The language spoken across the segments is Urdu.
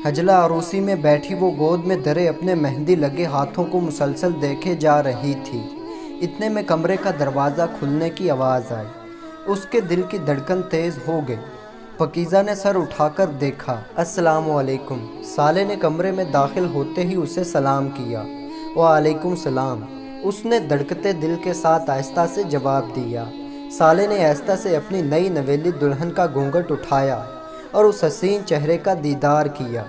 حجلہ عروسی میں بیٹھی وہ گود میں دھرے اپنے مہندی لگے ہاتھوں کو مسلسل دیکھے جا رہی تھی۔ اتنے میں کمرے کا دروازہ کھلنے کی آواز آئی۔ اس کے دل کی دھڑکن تیز ہو گئی۔ پاکیزہ نے سر اٹھا کر دیکھا۔ السلام علیکم۔ سالے نے کمرے میں داخل ہوتے ہی اسے سلام کیا۔ وعلیکم السلام، اس نے دھڑکتے دل کے ساتھ آہستہ سے جواب دیا۔ سالے نے آہستہ سے اپنی نئی نویلی دلہن کا گھونگھٹ اٹھایا اور اس حسین چہرے کا دیدار کیا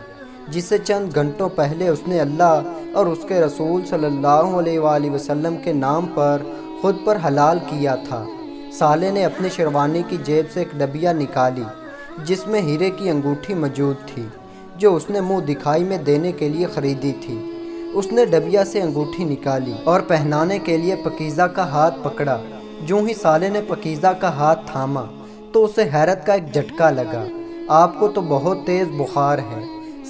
جسے چند گھنٹوں پہلے اس نے اللہ اور اس کے رسول صلی اللہ علیہ وآلہ وسلم کے نام پر خود پر حلال کیا تھا۔ سالے نے اپنی شیروانی کی جیب سے ایک ڈبیا نکالی جس میں ہیرے کی انگوٹھی موجود تھی جو اس نے منہ دکھائی میں دینے کے لیے خریدی تھی۔ اس نے ڈبیا سے انگوٹھی نکالی اور پہنانے کے لیے پاکیزہ کا ہاتھ پکڑا۔ جوں ہی سالے نے پاکیزہ کا ہاتھ تھاما تو اسے حیرت کا ایک جھٹکا لگا۔ آپ کو تو بہت تیز بخار ہے،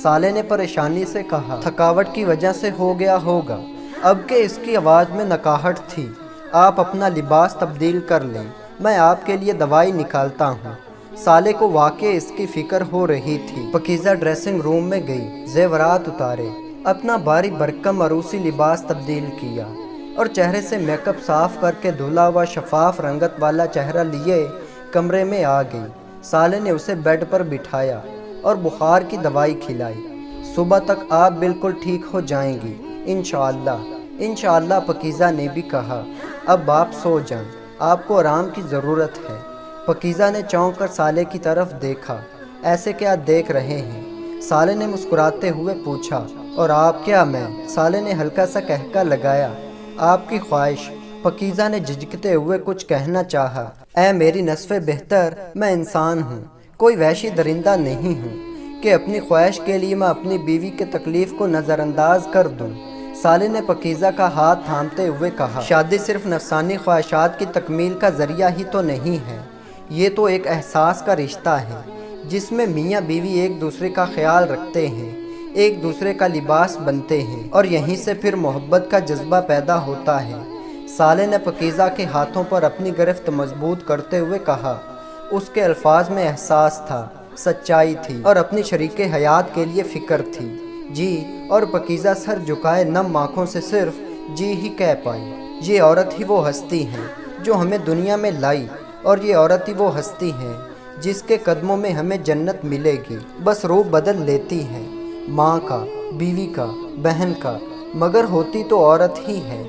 سالے نے پریشانی سے کہا۔ تھکاوٹ کی وجہ سے ہو گیا ہوگا، اب کہ اس کی آواز میں نکاہٹ تھی۔ آپ اپنا لباس تبدیل کر لیں، میں آپ کے لیے دوائی نکالتا ہوں۔ سالے کو واقع اس کی فکر ہو رہی تھی۔ پاکیزہ ڈریسنگ روم میں گئی، زیورات اتارے، اپنا بھاری بھرکم عروسی لباس تبدیل کیا اور چہرے سے میک اپ صاف کر کے دھلا ہوا شفاف رنگت والا چہرہ لیے کمرے میں آ گئی۔ سالے نے اسے بیڈ پر بٹھایا اور بخار کی دوائی کھلائی۔ صبح تک آپ بالکل ٹھیک ہو جائیں گی انشاءاللہ۔ انشاءاللہ، پاکیزہ نے بھی کہا۔ اب آپ سو جائیں، آپ کو آرام کی ضرورت ہے۔ پاکیزہ نے چونک کر سالے کی طرف دیکھا۔ ایسے کیا دیکھ رہے ہیں؟ سالے نے مسکراتے ہوئے پوچھا۔ اور آپ کیا؟ میں، سالے نے ہلکا سا کہکا لگایا۔ آپ کی خواہش، پاکیزہ نے جھجکتے ہوئے کچھ کہنا چاہا۔ اے میری نصف بہتر، میں انسان ہوں، کوئی وحشی درندہ نہیں ہوں کہ اپنی خواہش کے لیے میں اپنی بیوی کے تکلیف کو نظر انداز کر دوں۔ سالے نے پاکیزہ کا ہاتھ تھامتے ہوئے کہا۔ شادی صرف نفسانی خواہشات کی تکمیل کا ذریعہ ہی تو نہیں ہے، یہ تو ایک احساس کا رشتہ ہے جس میں میاں بیوی ایک دوسرے کا خیال رکھتے ہیں، ایک دوسرے کا لباس بنتے ہیں اور یہیں سے پھر محبت کا جذبہ پیدا ہوتا ہے۔ سالے نے پاکیزہ کے ہاتھوں پر اپنی گرفت مضبوط کرتے ہوئے کہا۔ اس کے الفاظ میں احساس تھا، سچائی تھی اور اپنی شریک حیات کے لیے فکر تھی۔ جی، اور پاکیزہ سر جھکائے نم آنکھوں سے صرف جی ہی کہہ پائی۔ یہ عورت ہی وہ ہستی ہے جو ہمیں دنیا میں لائی، اور یہ عورت ہی وہ ہستی ہے جس کے قدموں میں ہمیں جنت ملے گی۔ بس روپ بدل لیتی ہے، ماں کا، بیوی کا، بہن کا، مگر ہوتی تو عورت ہی ہے۔